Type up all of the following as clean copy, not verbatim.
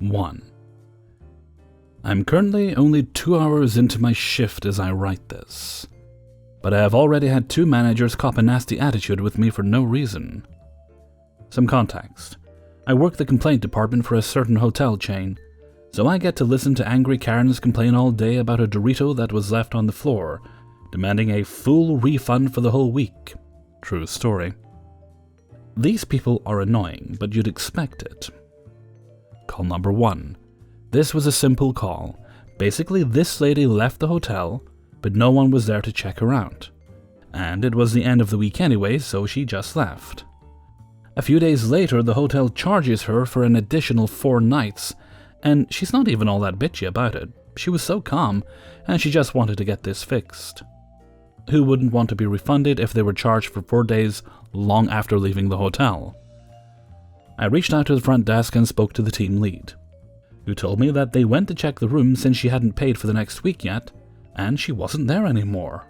1. I'm currently only 2 hours into my shift as I write this, but I have already had 2 managers cop a nasty attitude with me for no reason. Some context. I work the complaint department for a certain hotel chain, so I get to listen to angry Karens complain all day about a Dorito that was left on the floor, demanding a full refund for the whole week. True story. These people are annoying, but you'd expect it. Call number 1. This was a simple call. Basically, this lady left the hotel, but no one was there to check her out. And it was the end of the week anyway, so she just left. A few days later, the hotel charges her for an additional 4 nights, and she's not even all that bitchy about it. She was so calm, and she just wanted to get this fixed. Who wouldn't want to be refunded if they were charged for 4 days long after leaving the hotel? I reached out to the front desk and spoke to the team lead, who told me that they went to check the room since she hadn't paid for the next week yet, and she wasn't there anymore.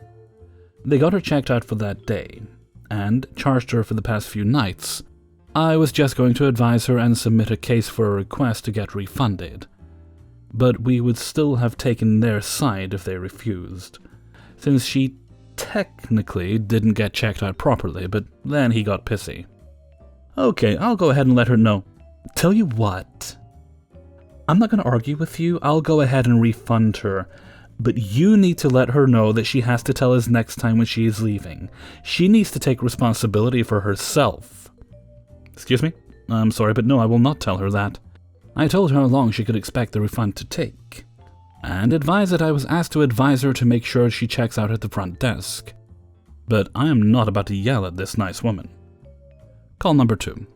They got her checked out for that day, and charged her for the past few nights. I was just going to advise her and submit a case for a request to get refunded, but we would still have taken their side if they refused, since she technically didn't get checked out properly, but then he got pissy. Okay, I'll go ahead and let her know. Tell you what, I'm not going to argue with you, I'll go ahead and refund her, but you need to let her know that she has to tell us next time when she is leaving. She needs to take responsibility for herself. Excuse me? I'm sorry, but no, I will not tell her that. I told her how long she could expect the refund to take, and advised that I was asked to advise her to make sure she checks out at the front desk. But I am not about to yell at this nice woman. Call number 2.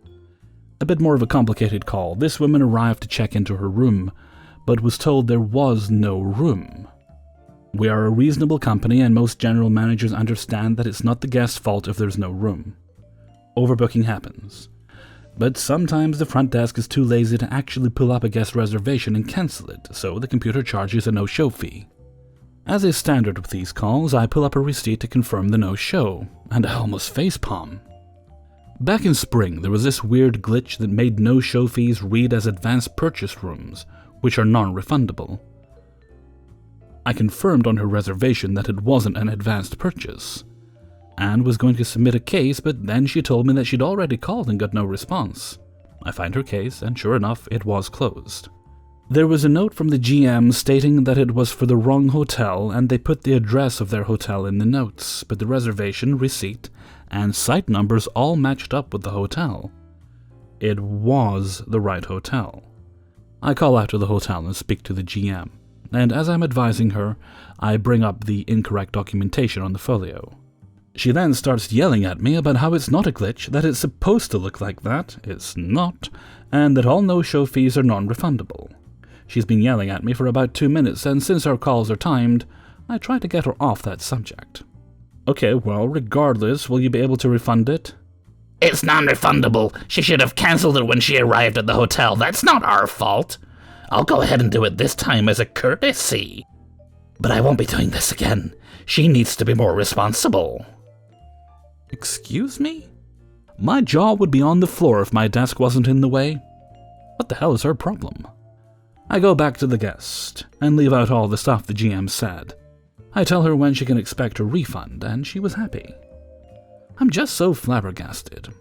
A bit more of a complicated call. This woman arrived to check into her room, but was told there was no room. We are a reasonable company, and most general managers understand that it's not the guest's fault if there's no room. Overbooking happens. But sometimes the front desk is too lazy to actually pull up a guest reservation and cancel it, so the computer charges a no-show fee. As is standard with these calls, I pull up a receipt to confirm the no-show, and I almost facepalm. Back in spring, there was this weird glitch that made no-show fees read as advanced purchase rooms, which are non-refundable. I confirmed on her reservation that it wasn't an advanced purchase, and was going to submit a case, but then she told me that she'd already called and got no response. I found her case, and sure enough, it was closed. There was a note from the GM stating that it was for the wrong hotel, and they put the address of their hotel in the notes, but the reservation, receipt, and site numbers all matched up with the hotel. It was the right hotel. I call out to the hotel and speak to the GM, and as I'm advising her, I bring up the incorrect documentation on the folio. She then starts yelling at me about how it's not a glitch, that it's supposed to look like that, it's not, and that all no-show fees are non-refundable. She's been yelling at me for about 2 minutes, and since our calls are timed, I try to get her off that subject. Okay, well, regardless, will you be able to refund it? It's non-refundable. She should have cancelled it when she arrived at the hotel. That's not our fault. I'll go ahead and do it this time as a courtesy. But I won't be doing this again. She needs to be more responsible. Excuse me? My jaw would be on the floor if my desk wasn't in the way. What the hell is her problem? I go back to the guest and leave out all the stuff the GM said. I tell her when she can expect a refund, and she was happy. I'm just so flabbergasted.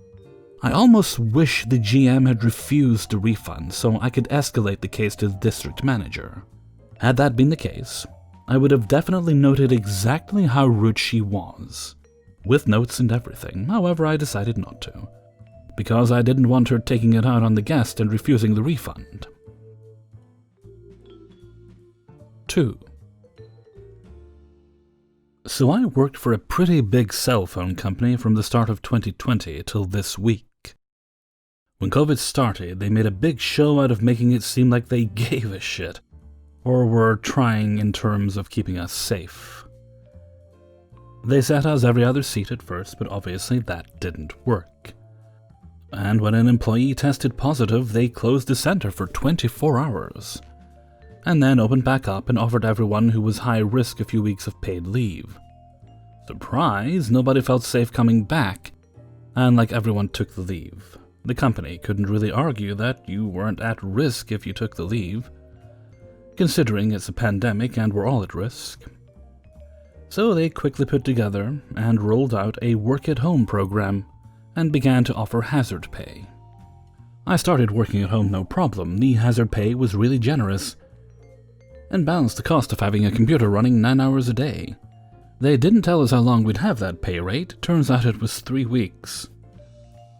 I almost wish the GM had refused the refund so I could escalate the case to the district manager. Had that been the case, I would have definitely noted exactly how rude she was, with notes and everything. However, I decided not to, because I didn't want her taking it out on the guest and refusing the refund. 2. So I worked for a pretty big cell phone company from the start of 2020 till this week. When COVID started, they made a big show out of making it seem like they gave a shit, or were trying in terms of keeping us safe. They set us every other seat at first, but obviously that didn't work. And when an employee tested positive, they closed the center for 24 hours. And then opened back up and offered everyone who was high risk a few weeks of paid leave. Surprise, nobody felt safe coming back, and like everyone took the leave. The company couldn't really argue that you weren't at risk if you took the leave, considering it's a pandemic and we're all at risk. So they quickly put together and rolled out a work-at-home program and began to offer hazard pay. I started working at home no problem. The hazard pay was really generous and balanced the cost of having a computer running 9 hours a day. They didn't tell us how long we'd have that pay rate. Turns out it was 3 weeks.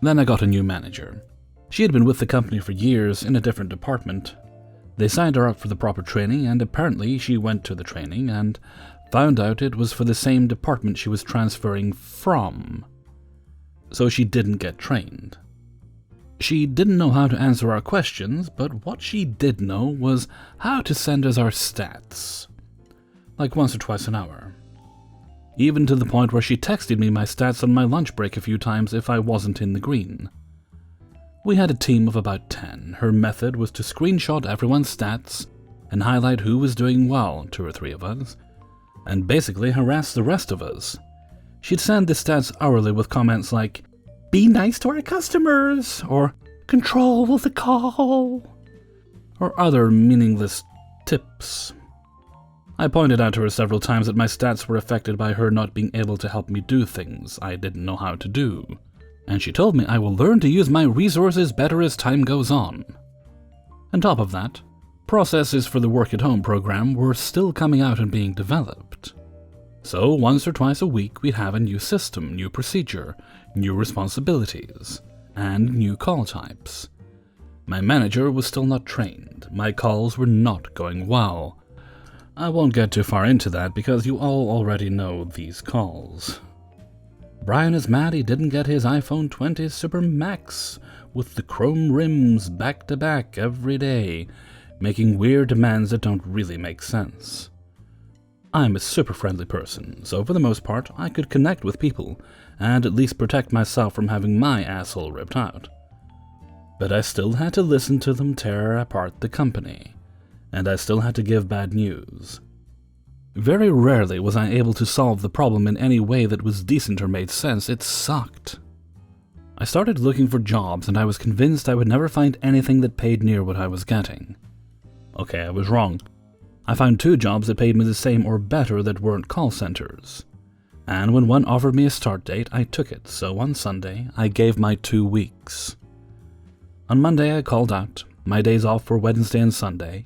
Then I got a new manager. She had been with the company for years in a different department. They signed her up for the proper training, and apparently she went to the training and found out it was for the same department she was transferring from. So she didn't get trained. She didn't know how to answer our questions, but what she did know was how to send us our stats. Like once or twice an hour. Even to the point where she texted me my stats on my lunch break a few times if I wasn't in the green. We had a team of about 10. Her method was to screenshot everyone's stats and highlight who was doing well, 2 or 3 of us, and basically harass the rest of us. She'd send the stats hourly with comments like, "Be nice to our customers," or "Control the call," or other meaningless tips. I pointed out to her several times that my stats were affected by her not being able to help me do things I didn't know how to do, and she told me I will learn to use my resources better as time goes on. On top of that, processes for the work-at-home program were still coming out and being developed. So once or twice a week we'd have a new system, new procedure, new responsibilities, and new call types. My manager was still not trained. My calls were not going well. I won't get too far into that because you all already know these calls. Brian is mad he didn't get his iPhone 20 Super Max with the chrome rims back to back every day, making weird demands that don't really make sense. I'm a super friendly person, so for the most part I could connect with people and at least protect myself from having my asshole ripped out. But I still had to listen to them tear apart the company, and I still had to give bad news. Very rarely was I able to solve the problem in any way that was decent or made sense. It sucked. I started looking for jobs and I was convinced I would never find anything that paid near what I was getting. Okay, I was wrong. I found 2 jobs that paid me the same or better that weren't call centers. And when one offered me a start date, I took it, so on Sunday, I gave my 2 weeks. On Monday, I called out. My days off were Wednesday and Sunday.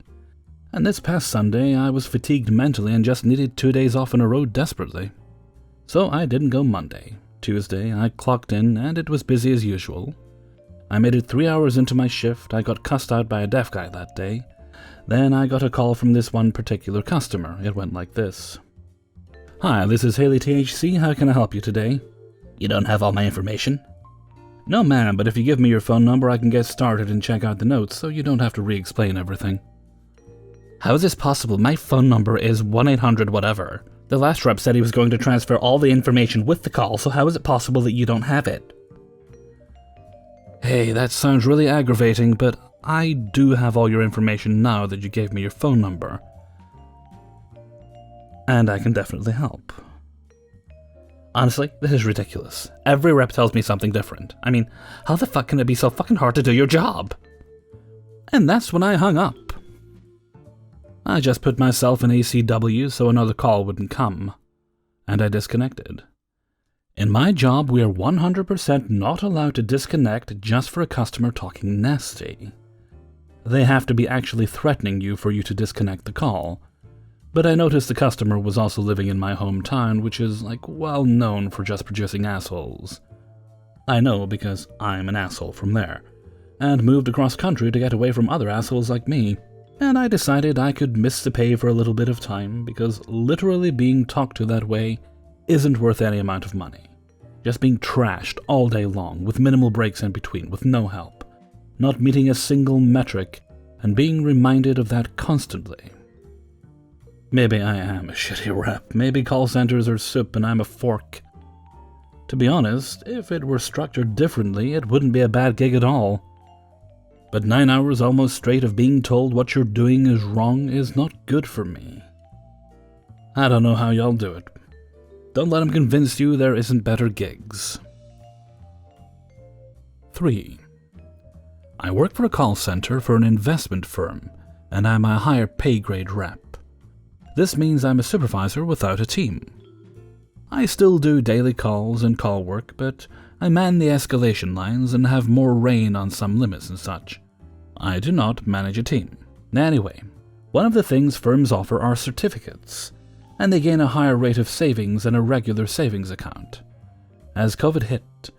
And this past Sunday, I was fatigued mentally and just needed 2 days off in a row desperately. So I didn't go Monday. Tuesday, I clocked in and it was busy as usual. I made it 3 hours into my shift. I got cussed out by a deaf guy that day. Then I got a call from this one particular customer. It went like this. "Hi, this is Haley THC. How can I help you today?" You don't have all my information? "No, ma'am, but if you give me your phone number, I can get started and check out the notes so you don't have to re-explain everything." How is this possible? My phone number is 1-800 whatever. The last rep said he was going to transfer all the information with the call, so how is it possible that you don't have it? Hey, that sounds really aggravating, but I do have all your information now that you gave me your phone number. And I can definitely help. Honestly, this is ridiculous. Every rep tells me something different. I mean, how the fuck can it be so fucking hard to do your job? And that's when I hung up. I just put myself in ACW so another call wouldn't come, and I disconnected. In my job, we are 100% not allowed to disconnect just for a customer talking nasty. They have to be actually threatening you for you to disconnect the call. But I noticed the customer was also living in my hometown, which is, well known for just producing assholes. I know because I'm an asshole from there, and moved across country to get away from other assholes like me. And I decided I could miss the pay for a little bit of time, because literally being talked to that way isn't worth any amount of money. Just being trashed all day long, with minimal breaks in between, with no help. Not meeting a single metric, and being reminded of that constantly. Maybe I am a shitty rep. Maybe call centers are soup and I'm a fork. To be honest, if it were structured differently, it wouldn't be a bad gig at all. But 9 hours almost straight of being told what you're doing is wrong is not good for me. I don't know how y'all do it. Don't let them convince you there isn't better gigs. 3. I work for a call center for an investment firm, and I'm a higher pay grade rep. This means I'm a supervisor without a team. I still do daily calls and call work, but I man the escalation lines and have more reign on some limits and such. I do not manage a team. Anyway, one of the things firms offer are certificates, and they gain a higher rate of savings than a regular savings account. As COVID hit,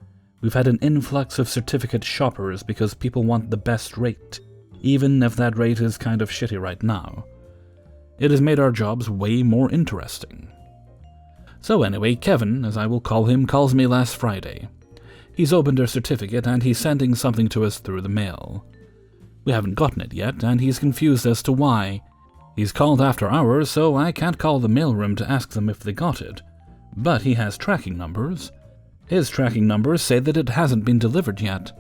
we've had an influx of certificate shoppers because people want the best rate, even if that rate is kind of shitty right now. It has made our jobs way more interesting. So anyway, Kevin, as I will call him, calls me last Friday. He's opened our certificate and he's sending something to us through the mail. We haven't gotten it yet, and he's confused as to why. He's called after hours, so I can't call the mailroom to ask them if they got it. But he has tracking numbers. His tracking numbers say that it hasn't been delivered yet.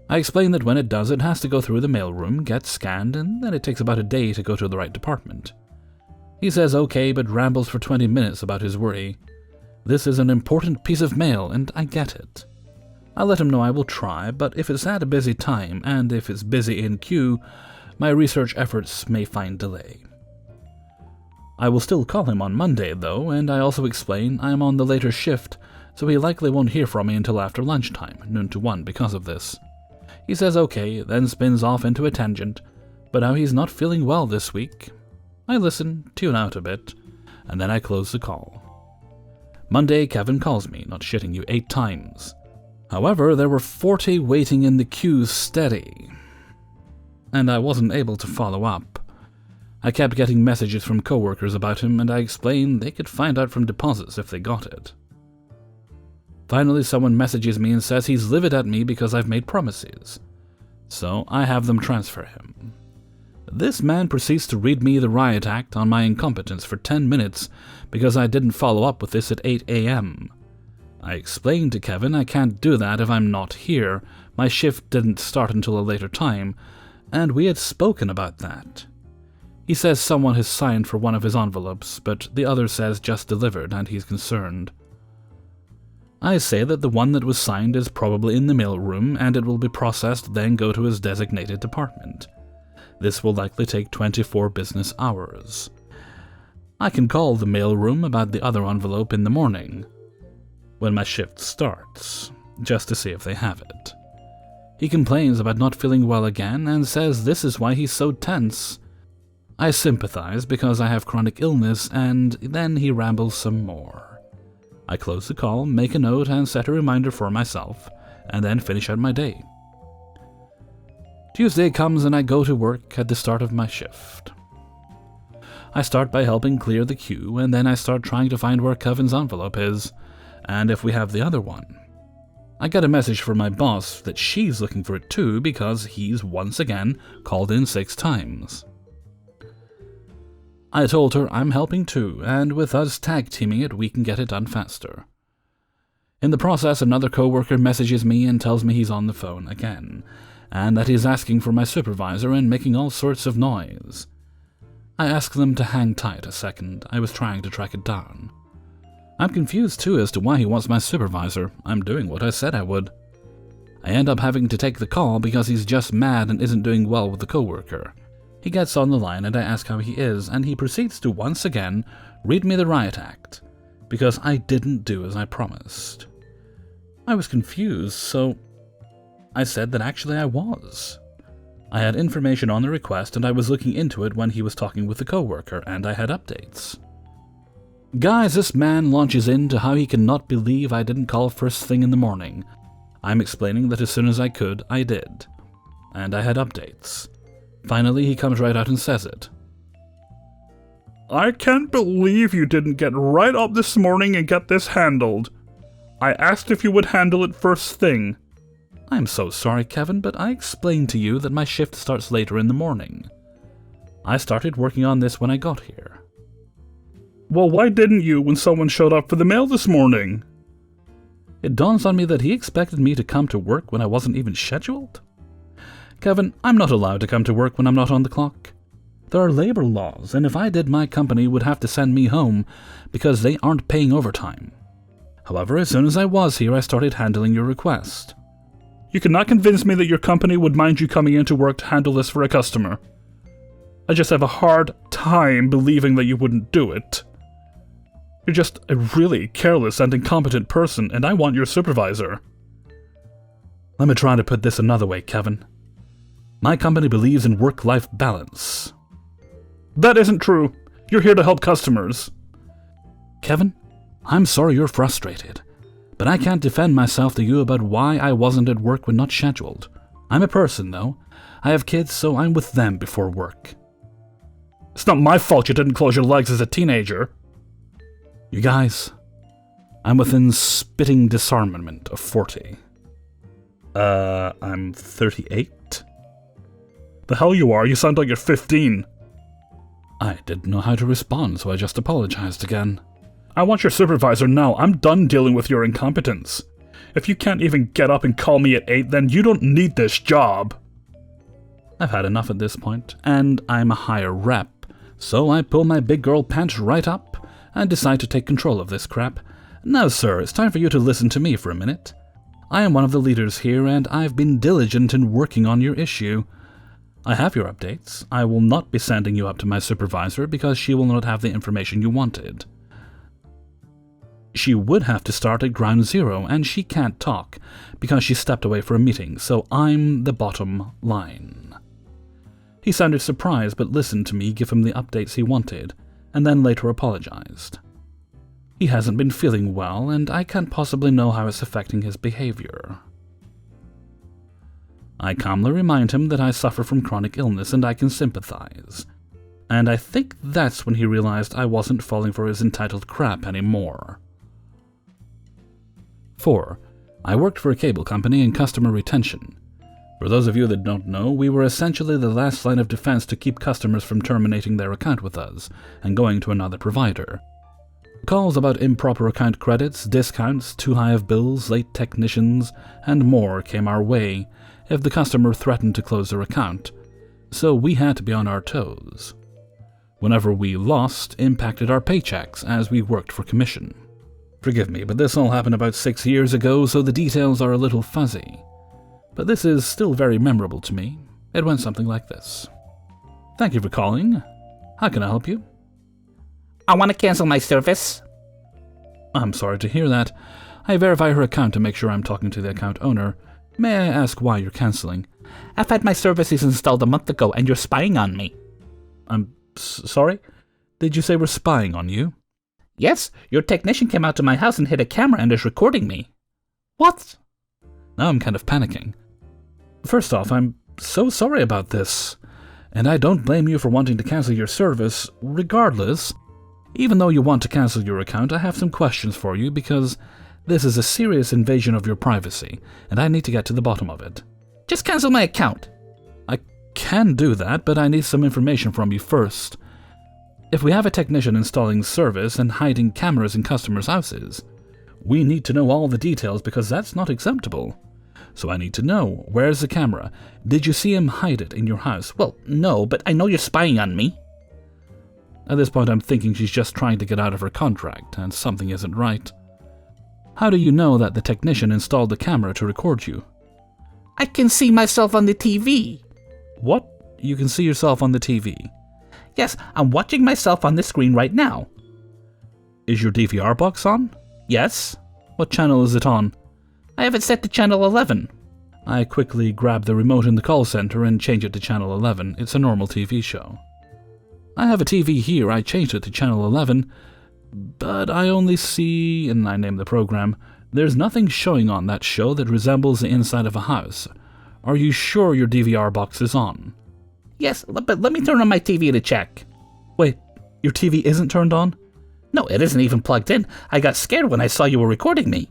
I explain that when it does, it has to go through the mailroom, get scanned, and then it takes about a day to go to the right department. He says okay, but rambles for 20 minutes about his worry. This is an important piece of mail, and I get it. I let him know I will try, but if it's at a busy time, and if it's busy in queue, my research efforts may find delay. I will still call him on Monday, though, and I also explain I am on the later shift, so he likely won't hear from me until after lunchtime, noon to 1, because of this. He says okay, then spins off into a tangent, but how he's not feeling well this week. I listen, tune out a bit, and then I close the call. Monday, Kevin calls me, not shitting you, 8 times. However, there were 40 waiting in the queue steady, and I wasn't able to follow up. I kept getting messages from coworkers about him, and I explained they could find out from deposits if they got it. Finally, someone messages me and says he's livid at me because I've made promises, so I have them transfer him. This man proceeds to read me the riot act on my incompetence for 10 minutes because I didn't follow up with this at 8 a.m. I explained to Kevin I can't do that if I'm not here. My shift didn't start until a later time, and we had spoken about that. He says someone has signed for one of his envelopes, but the other says just delivered, and he's concerned. I say that the one that was signed is probably in the mailroom, and it will be processed, then go to his designated department. This will likely take 24 business hours. I can call the mailroom about the other envelope in the morning, when my shift starts, just to see if they have it. He complains about not feeling well again and says this is why he's so tense. I sympathize because I have chronic illness, and then he rambles some more. I close the call, make a note, and set a reminder for myself, and then finish out my day. Tuesday comes and I go to work at the start of my shift. I start by helping clear the queue, and then I start trying to find where Kevin's envelope is, and if we have the other one. I get a message from my boss that she's looking for it too because he's once again called in 6 times. I told her I'm helping too, and with us tag teaming it, we can get it done faster. In the process, another coworker messages me and tells me he's on the phone again, and that he's asking for my supervisor and making all sorts of noise. I ask them to hang tight a second. I was trying to track it down. I'm confused too as to why he wants my supervisor. I'm doing what I said I would. I end up having to take the call because he's just mad and isn't doing well with the coworker. He gets on the line and I ask how he is, and he proceeds to once again read me the riot act, because I didn't do as I promised. I was confused, so I said that actually I was. I had information on the request and I was looking into it when he was talking with the coworker, and I had updates. Guys, this man launches into how he cannot believe I didn't call first thing in the morning. I'm explaining that as soon as I could, I did. And I had updates. Finally, he comes right out and says it. I can't believe you didn't get right up this morning and get this handled. I asked if you would handle it first thing. I'm so sorry, Kevin, but I explained to you that my shift starts later in the morning. I started working on this when I got here. Well, why didn't you when someone showed up for the mail this morning? It dawns on me that he expected me to come to work when I wasn't even scheduled. Kevin, I'm not allowed to come to work when I'm not on the clock. There are labor laws, and if I did, my company would have to send me home because they aren't paying overtime. However, as soon as I was here, I started handling your request. You cannot convince me that your company would mind you coming into work to handle this for a customer. I just have a hard time believing that you wouldn't do it. You're just a really careless and incompetent person, and I want your supervisor. Let me try to put this another way, Kevin. My company believes in work-life balance. That isn't true. You're here to help customers. Kevin, I'm sorry you're frustrated, but I can't defend myself to you about why I wasn't at work when not scheduled. I'm a person, though. I have kids, so I'm with them before work. It's not my fault you didn't close your legs as a teenager. You guys, I'm within spitting disarmament of 40. I'm 38? The hell you are, you sound like you're 15. I didn't know how to respond, so I just apologized again. I want your supervisor now. I'm done dealing with your incompetence. If you can't even get up and call me at 8, then you don't need this job. I've had enough at this point, and I'm a higher rep, so I pull my big girl pants right up and decide to take control of this crap. Now, sir, it's time for you to listen to me for a minute. I am one of the leaders here, and I've been diligent in working on your issue. I have your updates. I will not be sending you up to my supervisor because she will not have the information you wanted. She would have to start at ground zero, and she can't talk because she stepped away for a meeting, so I'm the bottom line. He sounded surprised, but listened to me give him the updates he wanted, and then later apologized. He hasn't been feeling well, and I can't possibly know how it's affecting his behavior. I calmly remind him that I suffer from chronic illness and I can sympathize. And I think that's when he realized I wasn't falling for his entitled crap anymore. 4. I worked for a cable company in customer retention. For those of you that don't know, we were essentially the last line of defense to keep customers from terminating their account with us and going to another provider. Calls about improper account credits, discounts, too high of bills, late technicians, and more came our way if the customer threatened to close their account, so we had to be on our toes. Whenever we lost, impacted our paychecks as we worked for commission. Forgive me, but this all happened about 6 years ago, so the details are a little fuzzy. But this is still very memorable to me. It went something like this. Thank you for calling. How can I help you? I want to cancel my service. I'm sorry to hear that. I verify her account to make sure I'm talking to the account owner. May I ask why you're canceling? I've had my services installed a month ago and you're spying on me. I'm sorry? Did you say we're spying on you? Yes, your technician came out to my house and hid a camera and is recording me. What? Now I'm kind of panicking. First off, I'm so sorry about this. And I don't blame you for wanting to cancel your service. Regardless, even though you want to cancel your account, I have some questions for you because this is a serious invasion of your privacy, and I need to get to the bottom of it. Just cancel my account. I can do that, but I need some information from you first. If we have a technician installing service and hiding cameras in customers' houses, we need to know all the details because that's not acceptable. So I need to know, where's the camera? Did you see him hide it in your house? Well, no, but I know you're spying on me. At this point I'm thinking she's just trying to get out of her contract, and something isn't right. How do you know that the technician installed the camera to record you? I can see myself on the TV. What? You can see yourself on the TV? Yes, I'm watching myself on the screen right now. Is your DVR box on? Yes. What channel is it on? I have it set to channel 11. I quickly grab the remote in the call center and change it to channel 11. It's a normal TV show. I have a TV here. I changed it to channel 11, but I only see, and I name the program, there's nothing showing on that show that resembles the inside of a house. Are you sure your DVR box is on? Yes, but let me turn on my TV to check. Wait, your TV isn't turned on? No, it isn't even plugged in. I got scared when I saw you were recording me.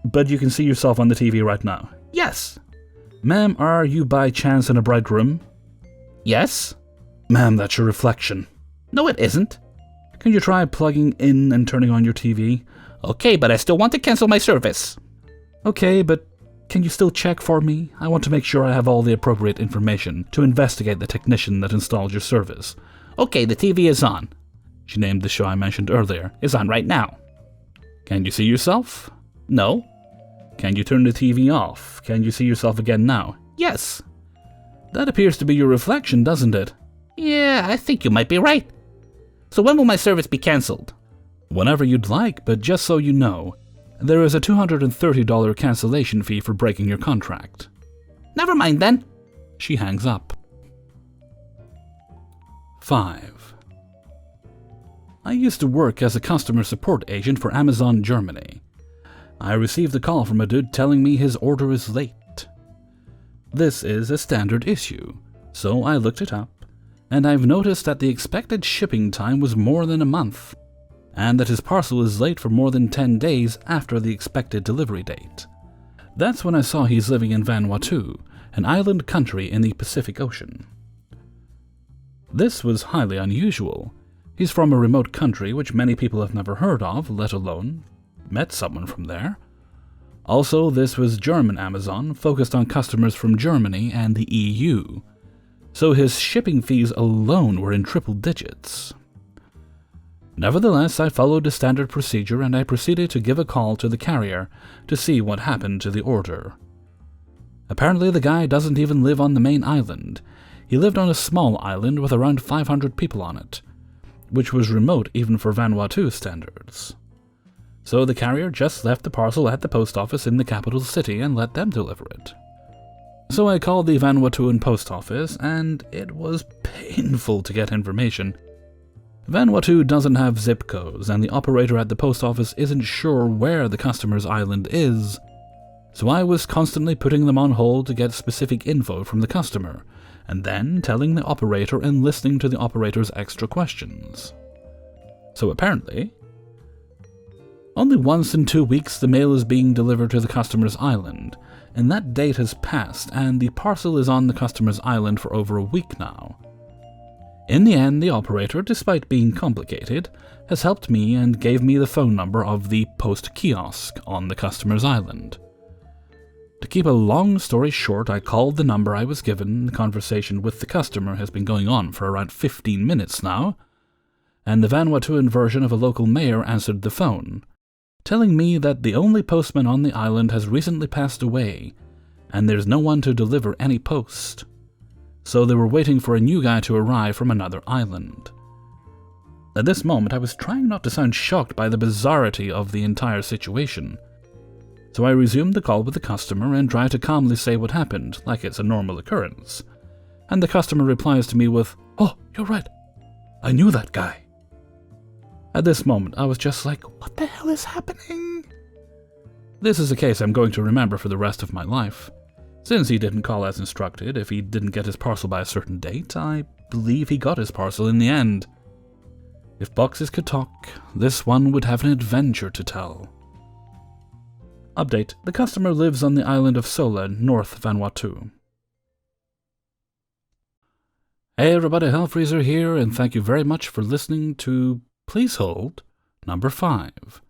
But you can see yourself on the TV right now? Yes. Ma'am, are you by chance in a bright room? Yes. Ma'am, that's your reflection. No, it isn't. Can you try plugging in and turning on your TV? Okay, but I still want to cancel my service. Okay, but can you still check for me? I want to make sure I have all the appropriate information to investigate the technician that installed your service. Okay, the TV is on. She named the show I mentioned earlier. It's on right now. Can you see yourself? No. Can you turn the TV off? Can you see yourself again now? Yes. That appears to be your reflection, doesn't it? Yeah, I think you might be right. So when will my service be cancelled? Whenever you'd like, but just so you know, there is a $230 cancellation fee for breaking your contract. Never mind then. She hangs up. 5. I used to work as a customer support agent for Amazon Germany. I received a call from a dude telling me his order is late. This is a standard issue, so I looked it up, and I've noticed that the expected shipping time was more than a month, and that his parcel is late for more than 10 days after the expected delivery date. That's when I saw he's living in Vanuatu, an island country in the Pacific Ocean. This was highly unusual. He's from a remote country which many people have never heard of, let alone met someone from there. Also, this was German Amazon, focused on customers from Germany and the EU, so his shipping fees alone were in triple digits. Nevertheless, I followed the standard procedure and I proceeded to give a call to the carrier to see what happened to the order. Apparently, the guy doesn't even live on the main island. He lived on a small island with around 500 people on it, which was remote even for Vanuatu standards. So the carrier just left the parcel at the post office in the capital city and let them deliver it. So I called the Vanuatuan post office, and it was painful to get information. Vanuatu doesn't have zip codes, and the operator at the post office isn't sure where the customer's island is, so I was constantly putting them on hold to get specific info from the customer, and then telling the operator and listening to the operator's extra questions. So apparently, only once in 2 weeks the mail is being delivered to the customer's island, and that date has passed and the parcel is on the customer's island for over a week now. In the end, the operator, despite being complicated, has helped me and gave me the phone number of the post kiosk on the customer's island. To keep a long story short, I called the number I was given. The conversation with the customer has been going on for around 15 minutes now, and the Vanuatuan version of a local mayor answered the phone, telling me that the only postman on the island has recently passed away, and there's no one to deliver any post. So they were waiting for a new guy to arrive from another island. At this moment, I was trying not to sound shocked by the bizarrity of the entire situation. So I resumed the call with the customer and tried to calmly say what happened, like it's a normal occurrence. And the customer replies to me with, "Oh, you're right. I knew that guy." At this moment, I was just like, what the hell is happening? This is a case I'm going to remember for the rest of my life. Since he didn't call as instructed, if he didn't get his parcel by a certain date, I believe he got his parcel in the end. If boxes could talk, this one would have an adventure to tell. Update: the customer lives on the island of Sola, North Vanuatu. Hey everybody, Hellfreezer here, and thank you very much for listening to Please Hold number 5.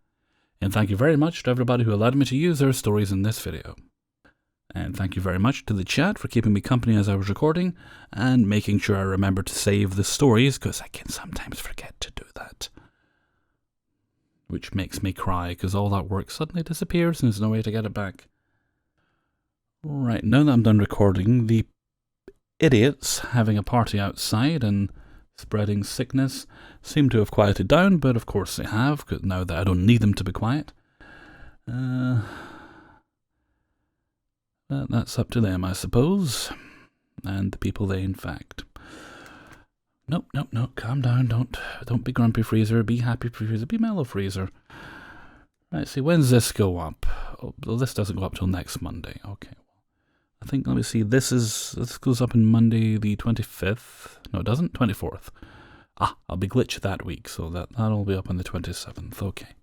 And thank you very much to everybody who allowed me to use their stories in this video. And thank you very much to the chat for keeping me company as I was recording, and making sure I remember to save the stories, because I can sometimes forget to do that. Which makes me cry, because all that work suddenly disappears and there's no way to get it back. Right, now that I'm done recording, the idiots having a party outside and spreading sickness seem to have quieted down, but of course they have, because now that I don't need them to be quiet. That's up to them, I suppose. And the people they infect. Nope, calm down, don't be grumpy, Freezer, be happy, Freezer, be mellow, Freezer. Right, see, when's this go up? Oh, well, this doesn't go up till next Monday, okay. I think, let me see, this goes up on Monday the 25th. No, it doesn't, 24th. I'll be glitched that week, so that'll be up on the 27th, okay.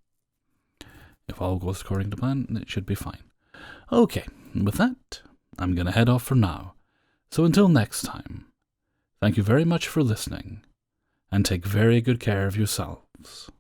If all goes according to plan, it should be fine. Okay, and with that, I'm going to head off for now. So until next time, thank you very much for listening, and take very good care of yourselves.